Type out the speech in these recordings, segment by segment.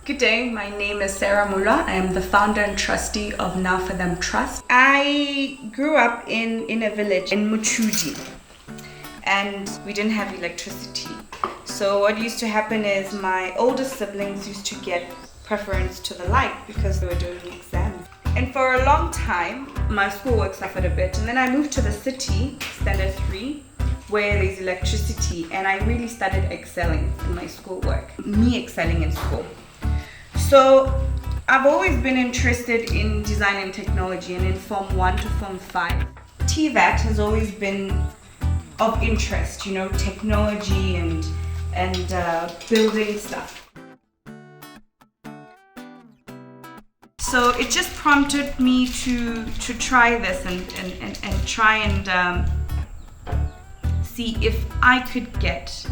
Good day, my name is Sarah Muller. I am the founder and trustee of Now For Them Trust. I grew up in a village in Muchudi, and we didn't have electricity. So what used to happen is my older siblings used to get preference to the light because they were doing exams. And for a long time, my schoolwork suffered a bit. And then I moved to the city, standard 3, where there's electricity, and I really started excelling in my schoolwork, me excelling in school. So I've always been interested in design and technology, and in Form 1 to Form 5. TVET has always been of interest, technology and building stuff. So it just prompted me to try this and try and see if I could get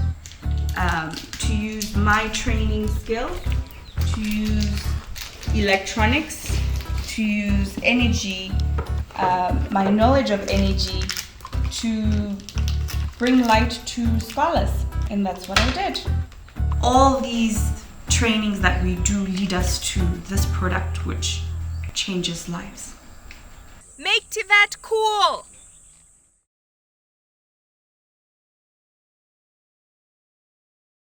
to use my training skills, to use electronics, to use energy, my knowledge of energy, to bring light to scholars, and that's what I did. All these trainings that we do lead us to this product which changes lives. Make TVET cool!